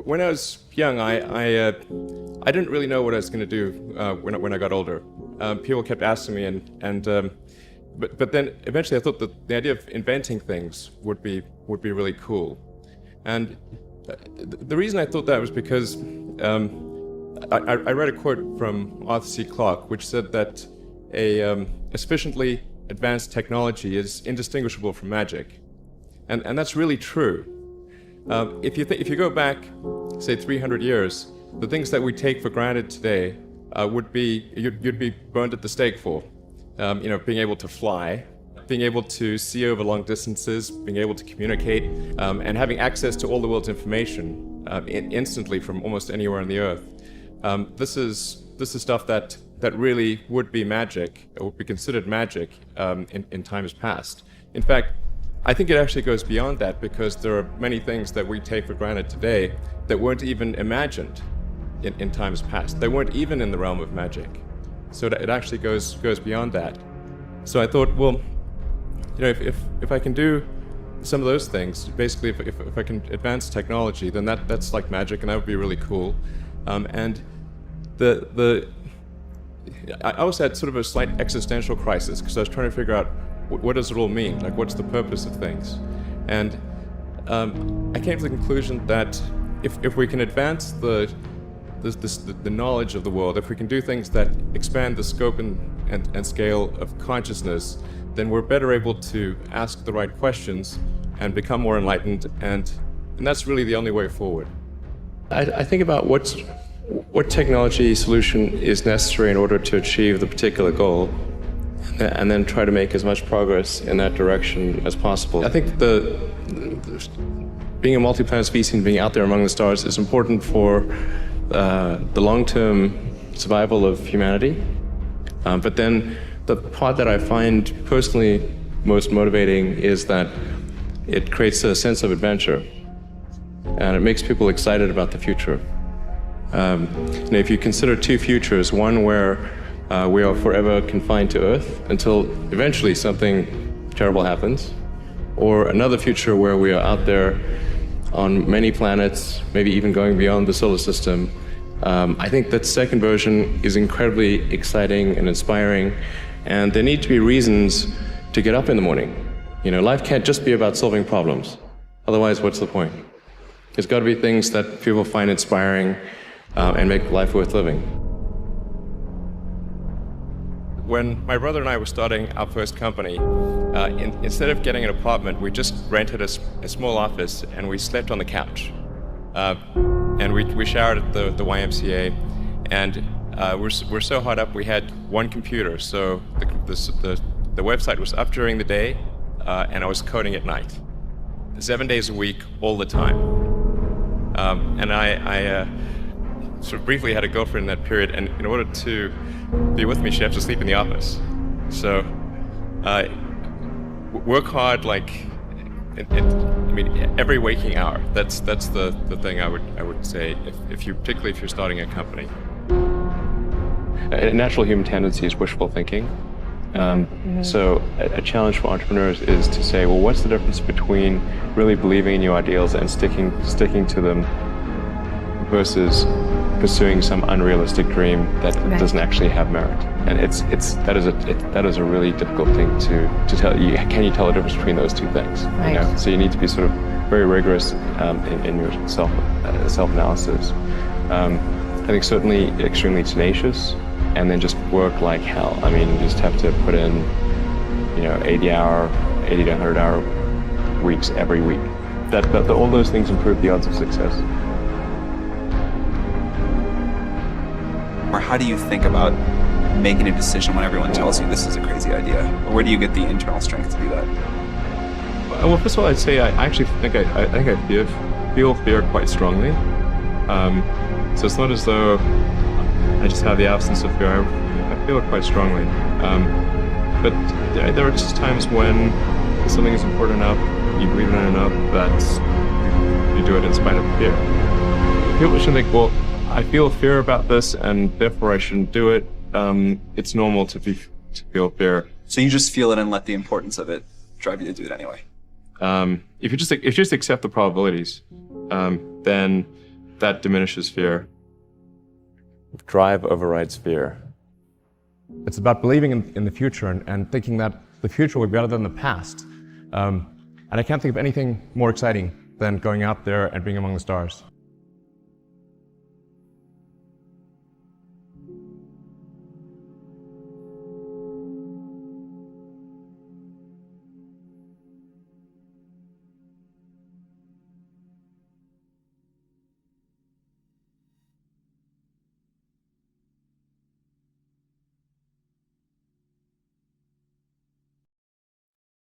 When I was young, I didn't really know what I was going to do when I got older. People kept asking me, but then eventually I thought that the idea of inventing things would be really cool. And the reason I thought that was because I read a quote from Arthur C. Clarke, which said that a sufficiently advanced technology is indistinguishable from magic, and that's really true. If you go back, say 300 years, the things that we take for granted today would be you'd be burned at the stake for. Being able to fly, being able to see over long distances, being able to communicate, and having access to all the world's information instantly from almost anywhere on the earth. This is stuff that really would be magic, or would be considered magic in times past. In fact, I think it actually goes beyond that, because there are many things that we take for granted today that weren't even imagined in times past. They weren't even in the realm of magic. So it actually goes beyond that. So I thought, well, if I can do some of those things, basically if I can advance technology, then that's like magic, and that would be really cool. And I also had sort of a slight existential crisis, because I was trying to figure out what does it all mean? Like, what's the purpose of things? And I came to the conclusion that if we can advance the knowledge of the world, if we can do things that expand the scope and scale of consciousness, then we're better able to ask the right questions and become more enlightened, and that's really the only way forward. I think about what technology solution is necessary in order to achieve the particular goal, and then try to make as much progress in that direction as possible. I think being a multi-planet species and being out there among the stars is important for the long-term survival of humanity. But then the part that I find personally most motivating is that it creates a sense of adventure, and it makes people excited about the future. If you consider two futures, one where we are forever confined to Earth until eventually something terrible happens, or another future where we are out there on many planets, maybe even going beyond the solar system. I think that second version is incredibly exciting and inspiring, and there need to be reasons to get up in the morning. Life can't just be about solving problems. Otherwise, what's the point? There's got to be things that people find inspiring and make life worth living. When my brother and I were starting our first company, instead of getting an apartment, we just rented a small office, and we slept on the couch. And we showered at the YMCA, and we're so hot up we had one computer, so the website was up during the day, and I was coding at night, 7 days a week, all the time. And I sort of briefly had a girlfriend in that period, and in order to be with me, she had to sleep in the office. So work hard, like every waking hour. That's the thing I would say, particularly if you're starting a company. A natural human tendency is wishful thinking. So a challenge for entrepreneurs is to say, well, what's the difference between really believing in your ideals and sticking to them versus pursuing some unrealistic dream that doesn't actually have merit? And that is a really difficult thing to tell you. Can you tell the difference between those two things? Right. So you need to be sort of very rigorous in your self-analysis. I think certainly extremely tenacious, and then just work like hell. You just have to put in 80 to 100 hour weeks every week. All those things improve the odds of success. Or how do you think about making a decision when everyone tells you this is a crazy idea? Or where do you get the internal strength to do that? Well, first of all, I'd say I actually think I feel fear quite strongly. So it's not as though I just have the absence of fear. I feel it quite strongly. But there are just times when something is important enough, you believe in it enough, that you do it in spite of fear. People should think, well, I feel fear about this, and therefore I shouldn't do it. It's normal to feel fear. So you just feel it and let the importance of it drive you to do it anyway? If you just accept the probabilities, then that diminishes fear. Drive overrides fear. It's about believing in the future and thinking that the future will be better than the past. And I can't think of anything more exciting than going out there and being among the stars.